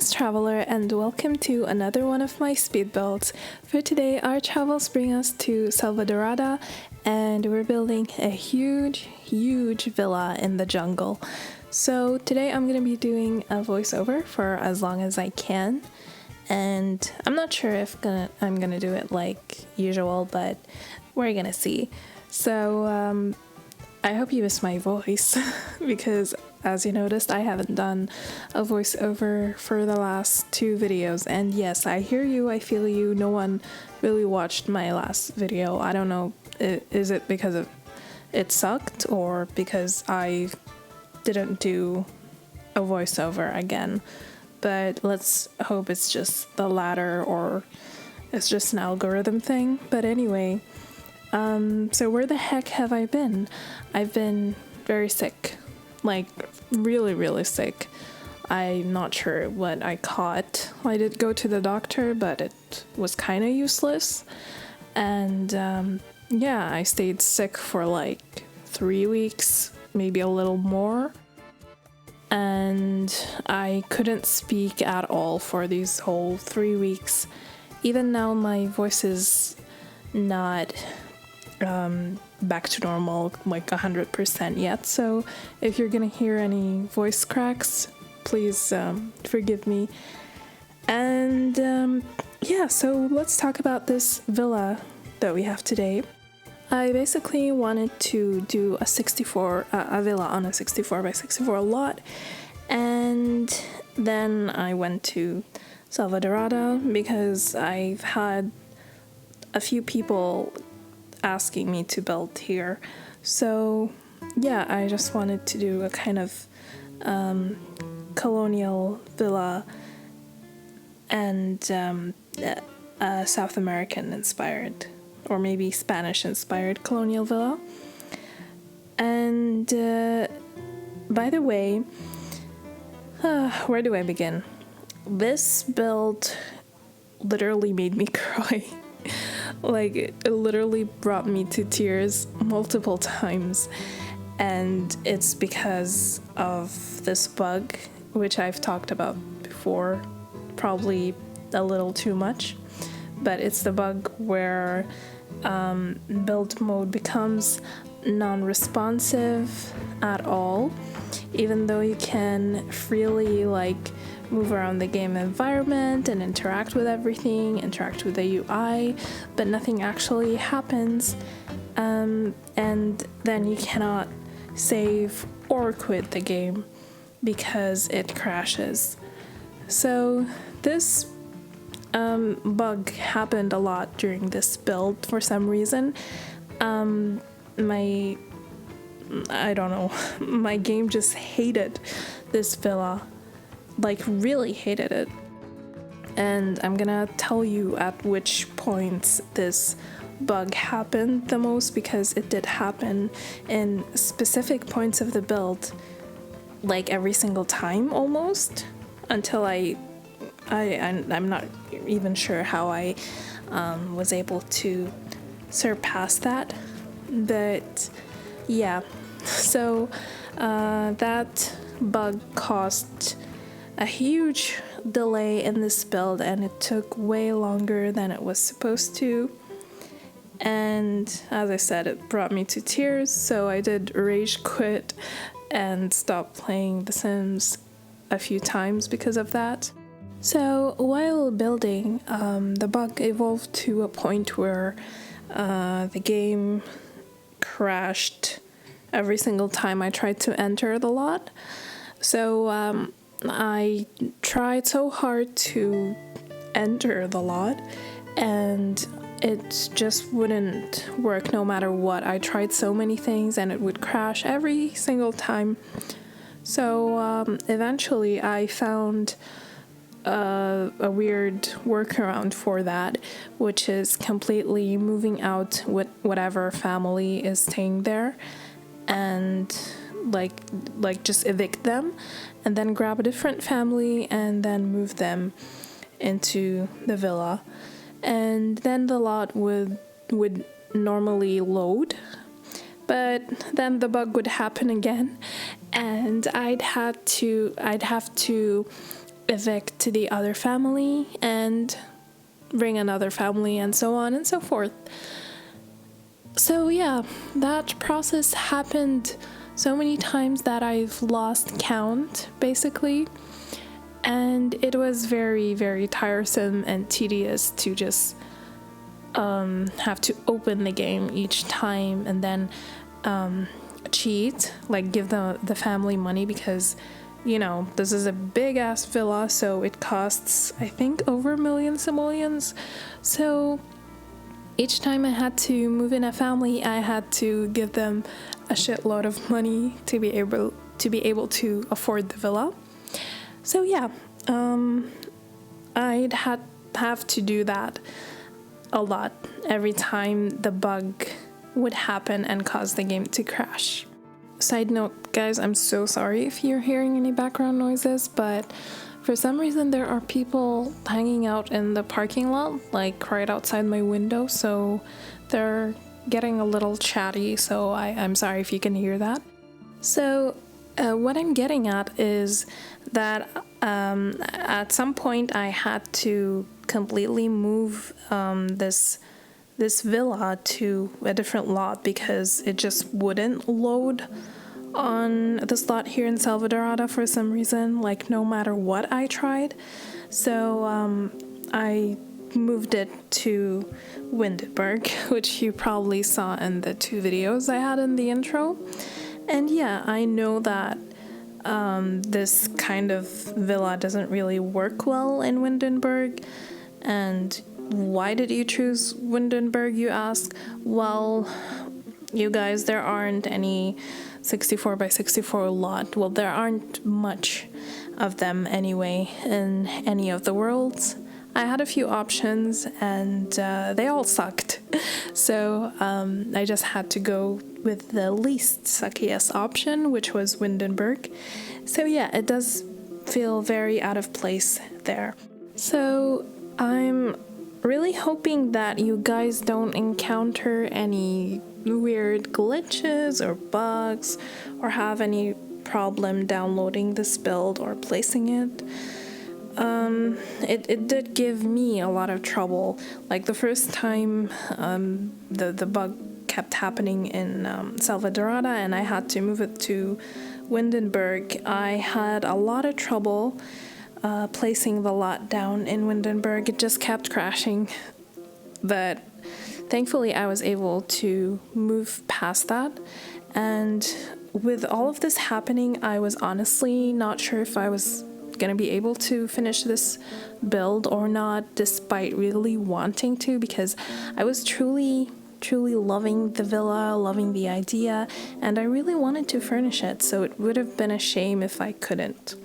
Fast Traveler, and welcome to another one of my speed builds. For today, our travels bring us to Salvadorada, and we're building a huge villa in the jungle. So today I'm going to be doing a voiceover for as long as I can, and I'm not sure if I'm going to do it like usual, but we're going to see. So I hope you miss my voice because as you noticed, I haven't done a voiceover for the last two videos. And yes, I hear you, I feel you. No one really watched my last video. I don't know, is it because it sucked or because I didn't do a voiceover again? But let's hope it's just the latter or it's just an algorithm thing. But anyway, so where the heck have I been? I've been very sick. Like really sick. I'm not sure what I caught. I did go to the doctor, but it was kind of useless. And yeah, I stayed sick for like 3 weeks, maybe a little more. And I couldn't speak at all for these whole 3 weeks. Even now my voice is not back to normal, like 100% yet. So if you're gonna hear any voice cracks, please forgive me. And yeah, so let's talk about this villa that we have today. I basically wanted to do a villa on a 64 by 64 lot, and then I went to Salvadorada because I've had a few people asking me to build here. So yeah, I just wanted to do a kind of colonial villa and South American inspired or maybe Spanish inspired colonial villa. And by the way, where do I begin? This build literally made me cry. Like, it literally brought me to tears multiple times, and it's because of this bug, which I've talked about before, probably a little too much, but it's the bug where build mode becomes non-responsive at all, even though you can freely move around the game environment and interact with everything, interact with the UI, but nothing actually happens, and then you cannot save or quit the game because it crashes. So this bug happened a lot during this build for some reason. I don't know, my game just hated this villa. Like, really hated it. And I'm gonna tell you at which points this bug happened the most, because it did happen in specific points of the build, like every single time almost, until I'm not even sure how I was able to surpass that. But yeah, so that bug caused a huge delay in this build, and it took way longer than it was supposed to. And as I said, it brought me to tears, so I did rage quit and stop playing The Sims a few times because of that. So while building, the bug evolved to a point where the game crashed every single time I tried to enter the lot. So I tried so hard to enter the lot, and it just wouldn't work no matter what. I tried so many things and it would crash every single time. So eventually I found a weird workaround for that, which is completely moving out with whatever family is staying there, and like just evict them and then grab a different family and then move them into the villa, and then the lot would normally load, but then the bug would happen again, and I'd have to evict the other family and bring another family and so on and so forth. So yeah, that process happened so many times that I've lost count, basically. And it was very, very tiresome and tedious to just have to open the game each time and then cheat, like give the family money, because this is a big ass villa, so it costs, I think, over millions simoleons. So each time I had to move in a family, I had to give them a shitload of money to be able to afford the villa. So yeah, I'd have to do that a lot every time the bug would happen and cause the game to crash. Side note, guys, I'm so sorry if you're hearing any background noises, but for some reason there are people hanging out in the parking lot, like right outside my window, so they're getting a little chatty, so I'm sorry if you can hear that. So what I'm getting at is that at some point I had to completely move this villa to a different lot because it just wouldn't load on the slot here in Salvadorada for some reason, like no matter what I tried. So I moved it to Windenburg, which you probably saw in the 2 videos I had in the intro. And yeah, I know that this kind of villa doesn't really work well in Windenburg. And why did you choose Windenburg, you ask? Well, you guys, there aren't any 64 by 64 lot. Well, there aren't much of them anyway in any of the worlds. I had a few options and they all sucked. So I just had to go with the least suckiest option, which was Windenburg. So yeah, it does feel very out of place there. So I'm really hoping that you guys don't encounter any weird glitches or bugs or have any problem downloading this build or placing it. It did give me a lot of trouble. Like the first time the bug kept happening in Salvadorada and I had to move it to Windenburg, I had a lot of trouble placing the lot down in Windenburg. It just kept crashing, but thankfully I was able to move past that. And with all of this happening, I was honestly not sure if I was gonna be able to finish this build or not, despite really wanting to, because I was truly loving the villa, loving the idea, and I really wanted to furnish it, so it would have been a shame if I couldn't.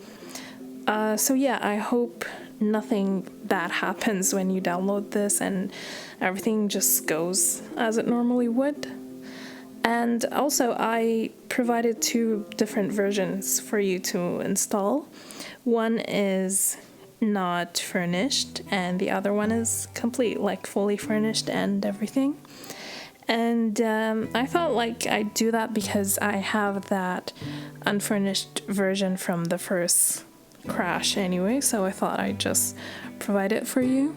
So yeah, I hope nothing bad happens when you download this and everything just goes as it normally would. And also, I provided 2 different versions for you to install. One is not furnished and the other one is complete, like fully furnished and everything. And I felt like I'd do that because I have that unfurnished version from the first crash anyway, so I thought I'd just provide it for you.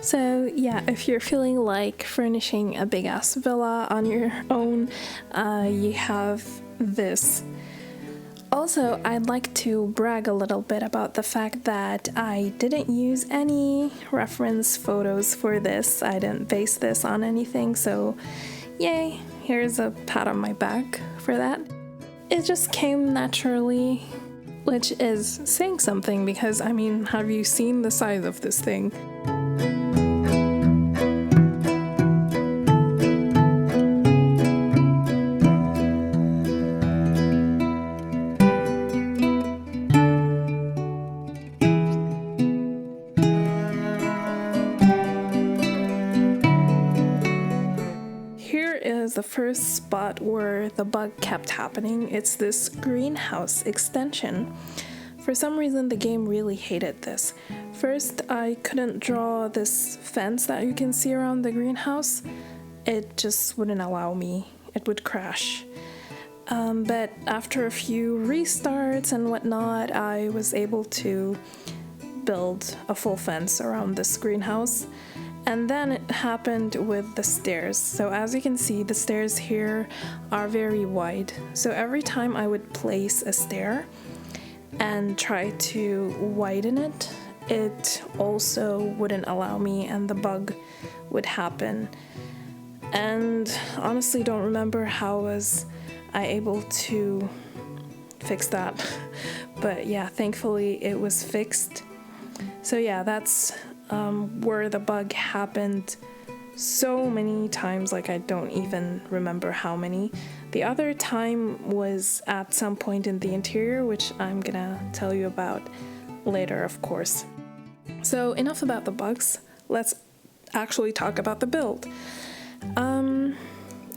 So yeah, if you're feeling like furnishing a big ass villa on your own, you have this. Also, I'd like to brag a little bit about the fact that I didn't use any reference photos for this. I didn't base this on anything, so yay, here's a pat on my back for that. It just came naturally, which is saying something because, I mean, have you seen the size of this thing? The first spot where the bug kept happening. It's this greenhouse extension. For some reason the game really hated this. First, I couldn't draw this fence that you can see around the greenhouse. It just wouldn't allow me. It would crash. But after a few restarts and whatnot, I was able to build a full fence around this greenhouse. And then it happened with the stairs. So as you can see, the stairs here are very wide. So every time I would place a stair and try to widen it, it also wouldn't allow me and the bug would happen. And honestly don't remember how was I able to fix that. But yeah, thankfully it was fixed. So yeah, that's where the bug happened so many times, like I don't even remember how many. The other time was at some point in the interior, which I'm gonna tell you about later, of course. So enough about the bugs, let's actually talk about the build.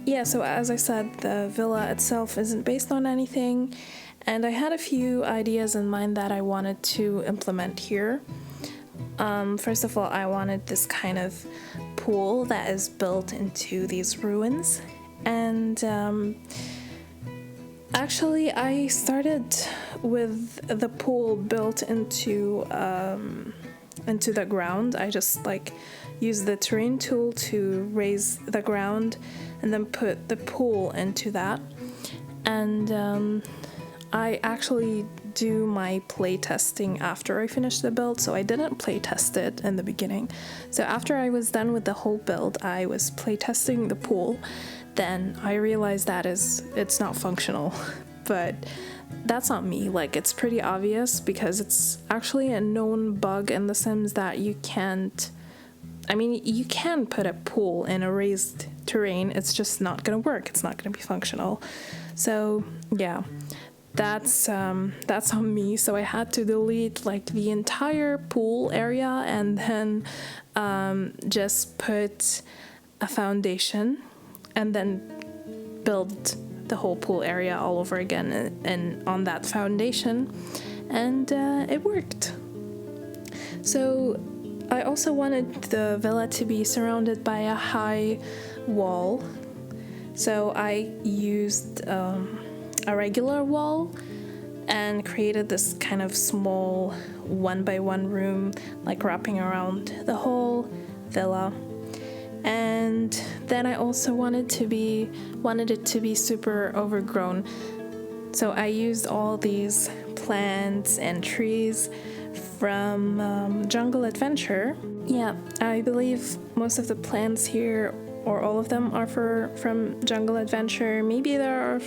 Yeah, so as I said, the villa itself isn't based on anything, and I had a few ideas in mind that I wanted to implement here. First of all, I wanted this kind of pool that is built into these ruins, and actually I started with the pool built into the ground. I just used the terrain tool to raise the ground and then put the pool into that. And I actually do my play testing after I finish the build, so I didn't play test it in the beginning. So after I was done with the whole build, I was play testing the pool. Then I realized that it's not functional. But that's not me. It's pretty obvious because it's actually a known bug in The Sims that you can put a pool in a raised terrain, it's just not gonna work, it's not gonna be functional. So yeah, that's on me. So I had to delete the entire pool area and then just put a foundation and then build the whole pool area all over again and on that foundation, and it worked. So I also wanted the villa to be surrounded by a high wall, so I used a regular wall and created this kind of small 1x1 room wrapping around the whole villa. And then I also wanted it to be super overgrown, so I used all these plants and trees from Jungle Adventure. Yeah, I believe most of the plants here, or all of them, are from Jungle Adventure. Maybe there are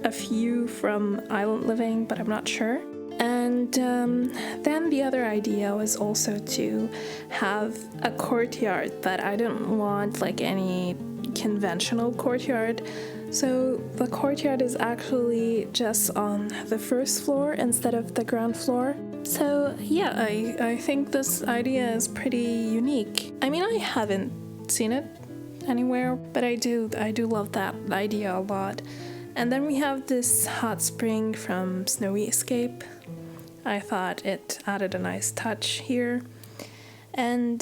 a few from Island Living, but I'm not sure. And then the other idea was also to have a courtyard, but I didn't want any conventional courtyard. So the courtyard is actually just on the first floor instead of the ground floor. So yeah, I think this idea is pretty unique. I mean, I haven't seen it anywhere, but I do love that idea a lot. And then we have this hot spring from Snowy Escape. I thought it added a nice touch here. And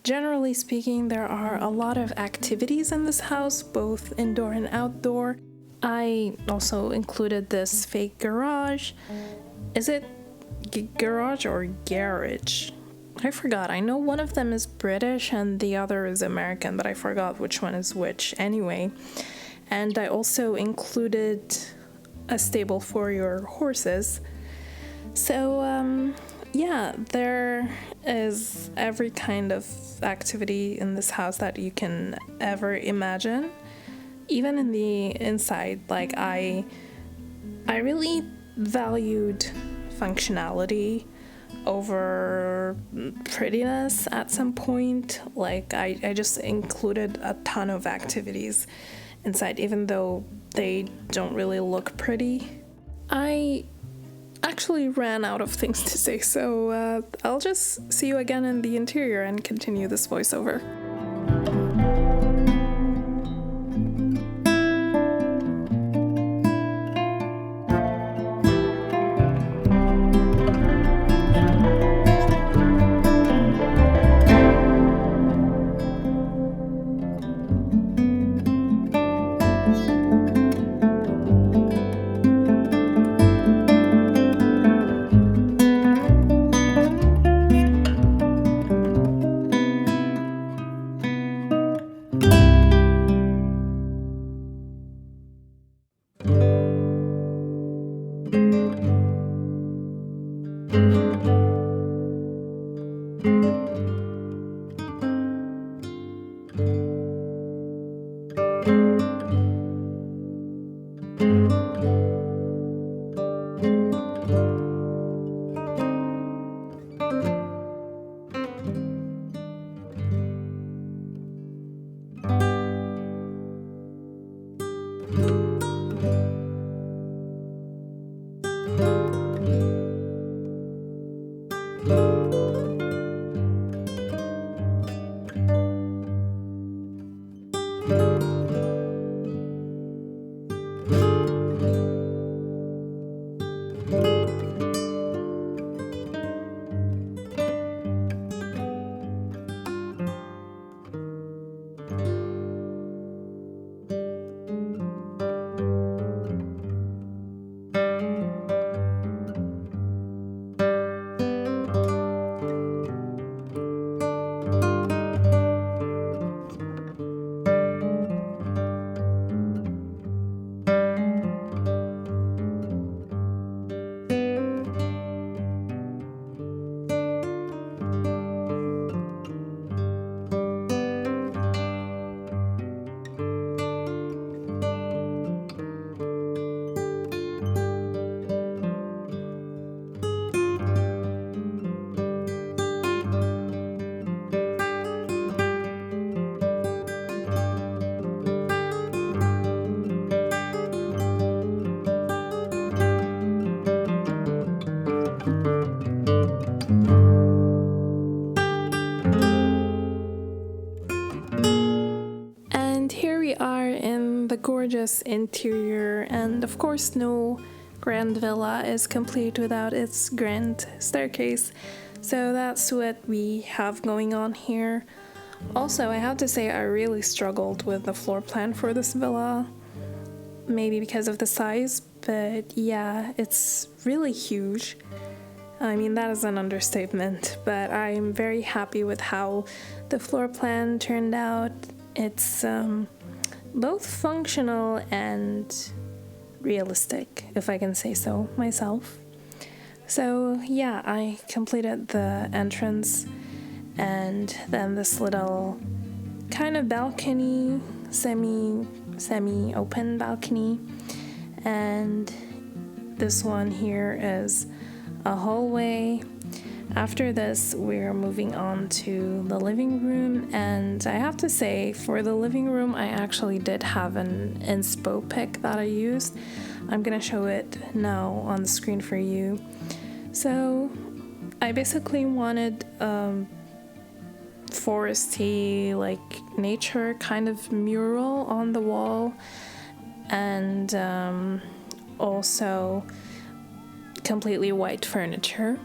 generally speaking, there are a lot of activities in this house, both indoor and outdoor. I also included this fake garage. Is it garage or garage? I forgot. I know one of them is British and the other is American, but I forgot which one is which anyway. And I also included a stable for your horses. So yeah, there is every kind of activity in this house that you can ever imagine. Even in the inside, I really valued functionality over prettiness at some point. I just included a ton of activities inside, even though they don't really look pretty. I actually ran out of things to say, so I'll just see you again in the interior and continue this voiceover. And here we are in the gorgeous interior, and of course no grand villa is complete without its grand staircase, so that's what we have going on here. Also, I have to say I really struggled with the floor plan for this villa, maybe because of the size, but yeah, it's really huge. I mean, that is an understatement, but I'm very happy with how the floor plan turned out. It's both functional and realistic, if I can say so myself. So yeah, I completed the entrance and then this little kind of balcony, semi-open balcony, and this one here is a hallway. After this, we're moving on to the living room, and I have to say, for the living room, I actually did have an inspo pic that I used. I'm gonna show it now on the screen for you. So, I basically wanted foresty, like nature kind of mural on the wall, and also completely white furniture.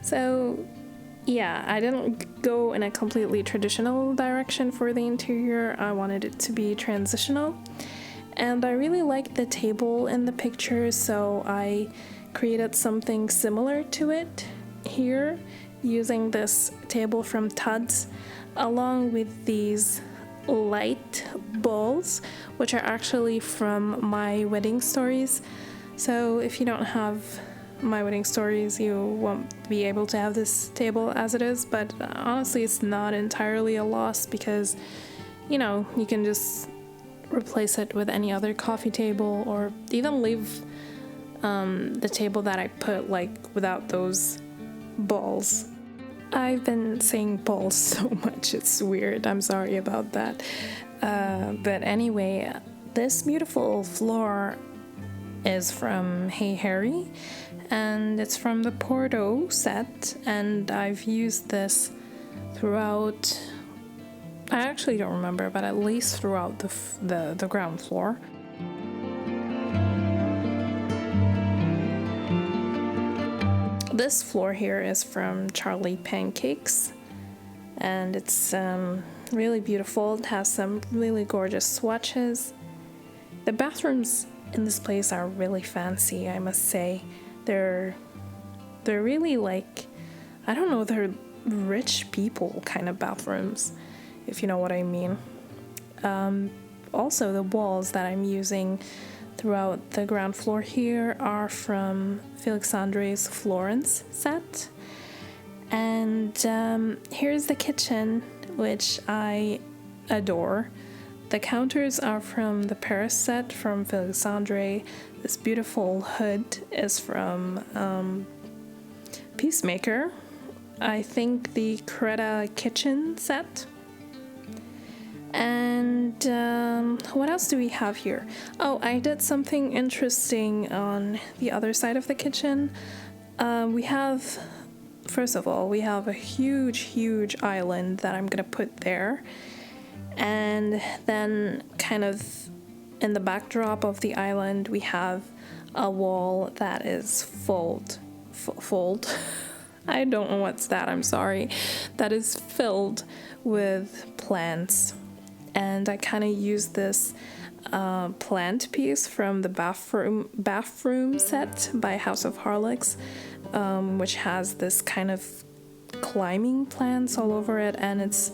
So yeah, I didn't go in a completely traditional direction for the interior. I wanted it to be transitional, and I really liked the table in the picture, so I created something similar to it here using this table from Tuds, along with these light balls, which are actually from My Wedding Stories. So if you don't have My Wedding Stories, you won't be able to have this table as it is, but honestly it's not entirely a loss because, you know, you can just replace it with any other coffee table, or even leave the table that I put like without those balls. I've been saying balls so much, it's weird, I'm sorry about that. But anyway, this beautiful floor is from Hey Harry, and it's from the Porto set, and I've used this throughout, I actually don't remember, but at least throughout the ground floor. This floor here is from Charlie Pancakes, and it's really beautiful. It has some really gorgeous swatches. The bathrooms in this place are really fancy, I must say. They're really like, I don't know, they're rich people kind of bathrooms, if you know what I mean. Also, the walls that I'm using throughout the ground floor here are from Felix Andre's Florence set. And here's the kitchen, which I adore. The counters are from the Paris set from Felix Andre. This beautiful hood is from Peacemaker. I think the Creta kitchen set. And what else do we have here? Oh, I did something interesting on the other side of the kitchen. First of all, we have a huge island that I'm gonna put there. And then kind of in the backdrop of the island, we have a wall that is fold. I don't know what's that, I'm sorry. That is filled with plants. And I kind of used this plant piece from the bathroom set by House of Harlix, which has this kind of climbing plants all over it, and it's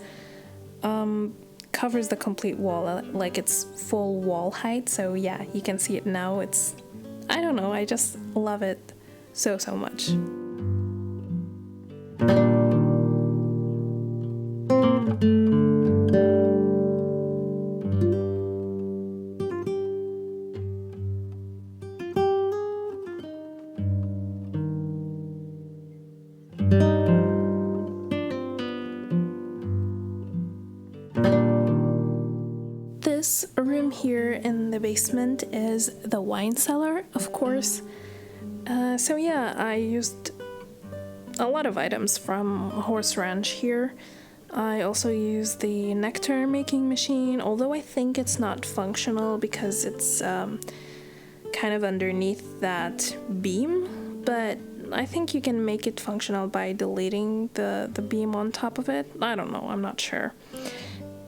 covers the complete wall, like it's full wall height. So yeah, you can see it now. I don't know, I just love it so much. This room here in the basement is the wine cellar, of course. So yeah, I used a lot of items from Horse Ranch here. I also used the nectar making machine, although I think it's not functional because it's kind of underneath that beam, but I think you can make it functional by deleting the beam on top of it. I don't know, I'm not sure.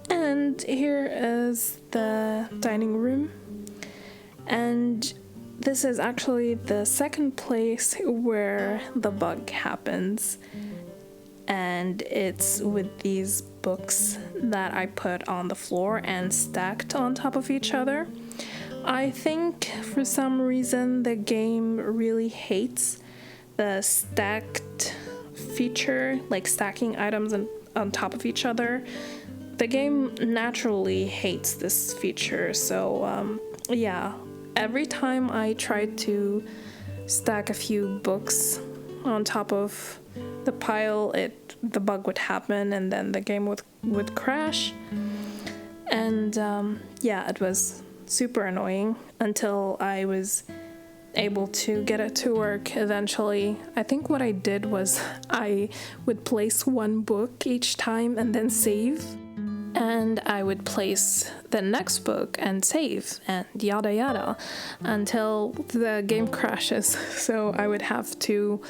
And here is the dining room, and this is actually the second place where the bug happens, and it's with these books that I put on the floor and stacked on top of each other. I think for some reason the game really hates the stacked feature, like stacking items on top of each other. The game naturally hates this feature, so yeah, every time I tried to stack a few books on top of the pile, the bug would happen and then the game would crash. And yeah, it was super annoying until I was able to get it to work eventually. I think what I did was I would place one book each time and then save. And I would place the next book and save and yada yada until the game crashes. So I would have to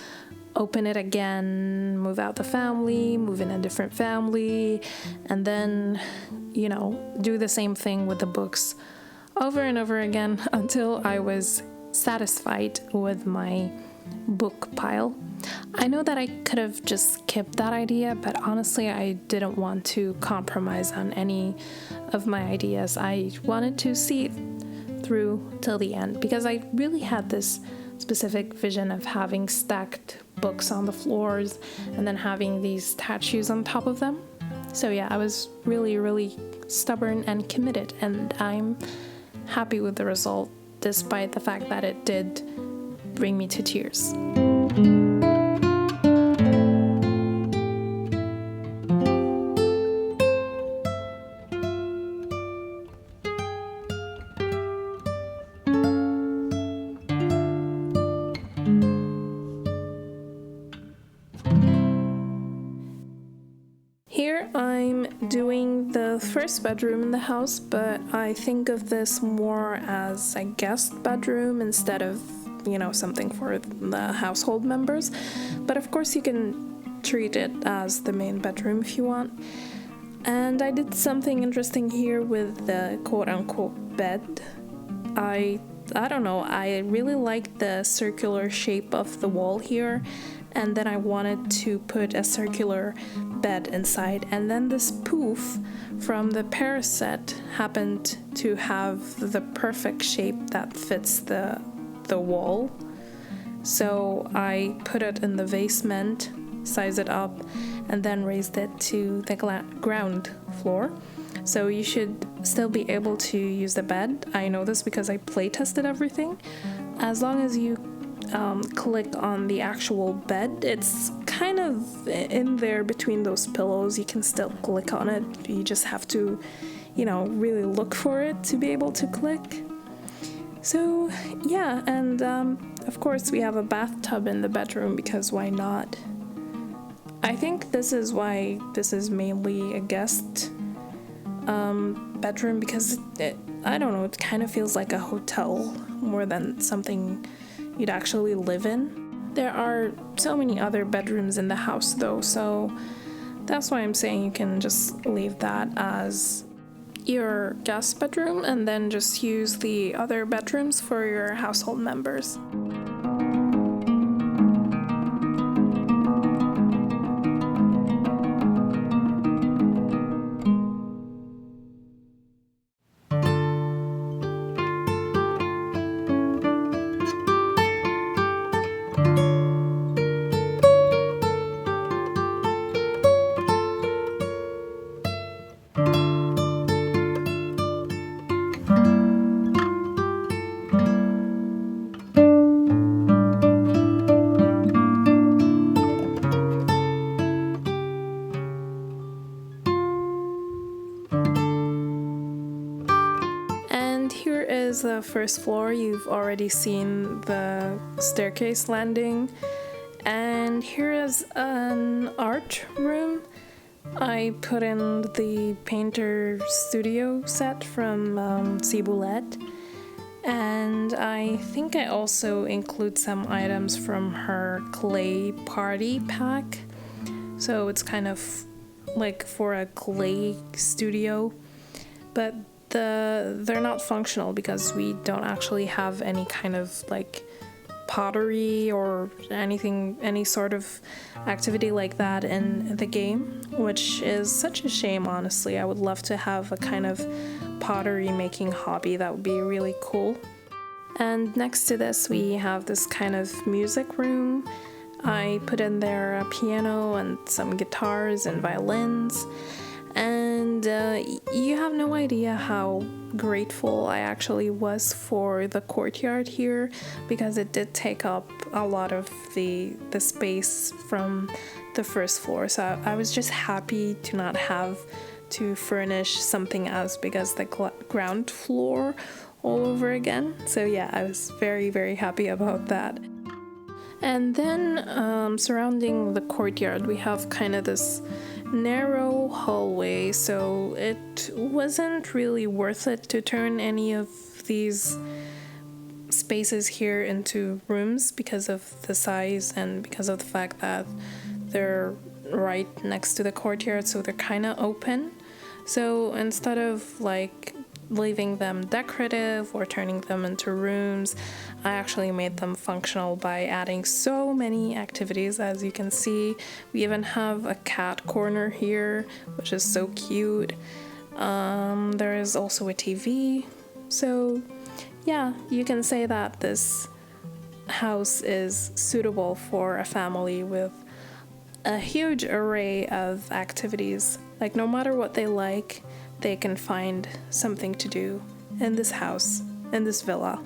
open it again, move out the family, move in a different family, and then, do the same thing with the books over and over again until I was satisfied with my book pile. I know that I could have just kept that idea, but honestly I didn't want to compromise on any of my ideas. I wanted to see it through till the end because I really had this specific vision of having stacked books on the floors and then having these statues on top of them. So yeah, I was really stubborn and committed, and I'm happy with the result despite the fact that it did bring me to tears. Here I'm doing the first bedroom in the house, but I think of this more as a guest bedroom instead of, something for the household members. But of course you can treat it as the main bedroom if you want. And I did something interesting here with the quote-unquote bed. I don't know, I really like the circular shape of the wall here, and then I wanted to put a circular bed inside, and then this poof from the Paris set happened to have the perfect shape that fits the wall. So I put it in the basement, sized it up, and then raised it to the ground floor. So you should still be able to use the bed. I know this because I play tested everything. As long as you click on the actual bed, it's kind of in there between those pillows. You can still click on it. You just have to, really look for it to be able to click. So yeah, and of course we have a bathtub in the bedroom because why not? I think this is why this is mainly a guest bedroom, because I don't know, it kind of feels like a hotel more than something you'd actually live in. There are so many other bedrooms in the house though, so that's why I'm saying you can just leave that as your guest bedroom and then just use the other bedrooms for your household members. The first floor. You've already seen the staircase landing, and here is an art room. I put in the painter studio set from Ciboulette, and I think I also include some items from her clay party pack, so it's kind of like for a clay studio, but they're not functional because we don't actually have any kind of like pottery or any sort of activity like that in the game, which is such a shame, honestly. I would love to have a kind of pottery making hobby. That would be really cool. And next to this we have this kind of music room. I put in there a piano and some guitars and violins. And you have no idea how grateful I actually was for the courtyard here, because it did take up a lot of the space from the first floor. So I was just happy to not have to furnish something as big as the ground floor all over again. So yeah, I was very, very happy about that. And then surrounding the courtyard, we have kind of this narrow hallway, so it wasn't really worth it to turn any of these spaces here into rooms because of the size and because of the fact that they're right next to the courtyard, so they're kind of open. So instead of like leaving them decorative or turning them into rooms, I actually made them functional by adding so many activities. As you can see, we even have a cat corner here, which is so cute. There is also a TV. So yeah, you can say that this house is suitable for a family with a huge array of activities. Like no matter what they like, they can find something to do in this house, in this villa.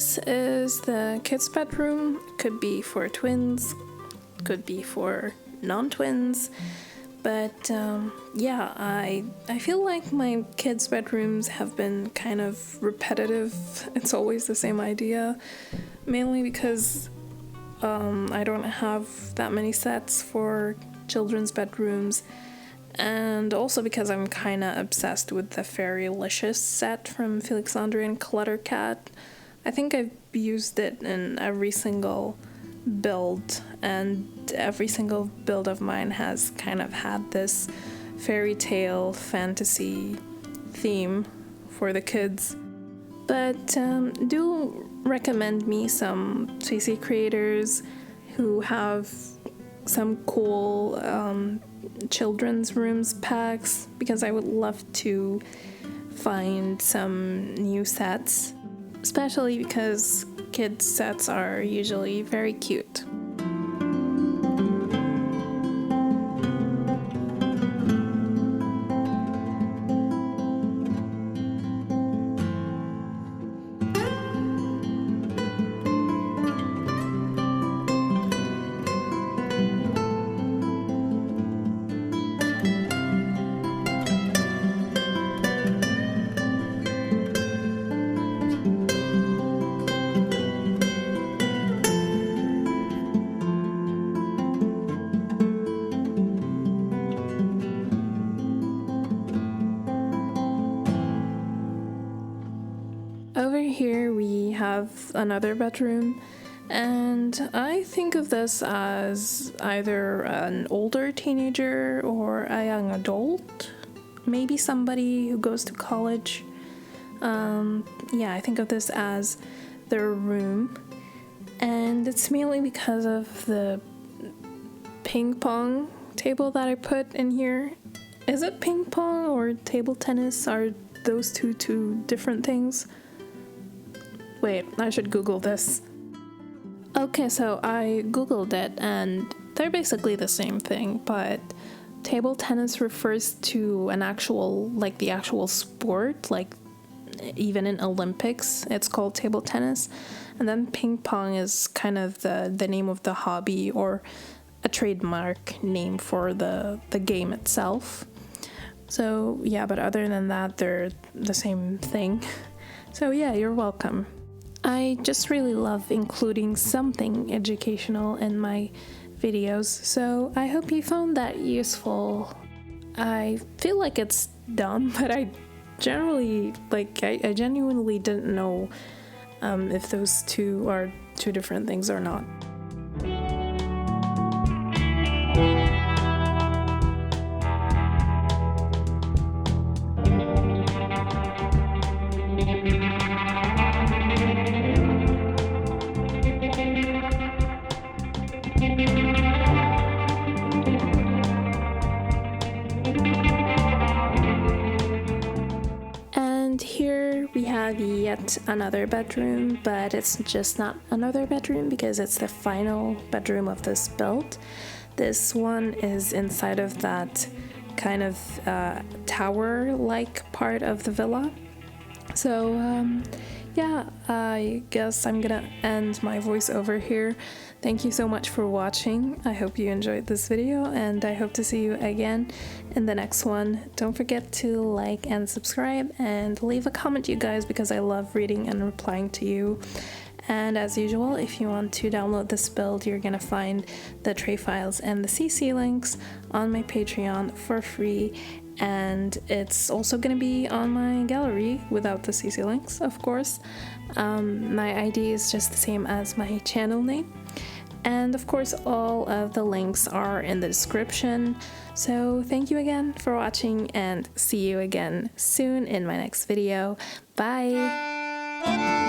this is the kids' bedroom. Could be for twins, could be for non-twins. But yeah, I feel like my kids' bedrooms have been kind of repetitive. It's always the same idea, mainly because I don't have that many sets for children's bedrooms, and also because I'm kind of obsessed with the Fairylicious set from Felixandrian Cluttercat. I think I've used it in every single build, and every single build of mine has kind of had this fairy tale fantasy theme for the kids. But do recommend me some CC creators who have some cool children's rooms packs, because I would love to find some new sets, especially because kids sets are usually very cute. Over here we have another bedroom, and I think of this as either an older teenager or a young adult, maybe somebody who goes to college. Yeah, I think of this as their room, and it's mainly because of the ping pong table that I put in here. Is it ping pong or table tennis? Are those two different things? Wait, I should Google this. Okay, so I Googled it, and they're basically the same thing, but table tennis refers to an actual, like the actual sport, like even in Olympics, it's called table tennis. And then ping pong is kind of the name of the hobby, or a trademark name for the game itself. So yeah, but other than that, they're the same thing. So yeah, you're welcome. I just really love including something educational in my videos, so I hope you found that useful. I feel like it's dumb, but I genuinely didn't know if those two are two different things or not. And here we have yet another bedroom, but it's just not another bedroom because it's the final bedroom of this build. This one is inside of that kind of tower-like part of the villa. So yeah, I guess I'm gonna end my voiceover here. Thank you so much for watching. I hope you enjoyed this video, and I hope to see you again in the next one. Don't forget to like and subscribe, and leave a comment, you guys, because I love reading and replying to you. And as usual, if you want to download this build, you're gonna find the tray files and the CC links on my Patreon for free, and it's also gonna be on my gallery without the CC links, of course. My ID is just the same as my channel name, and of course all of the links are in the description. So thank you again for watching, and see you again soon in my next video. Bye!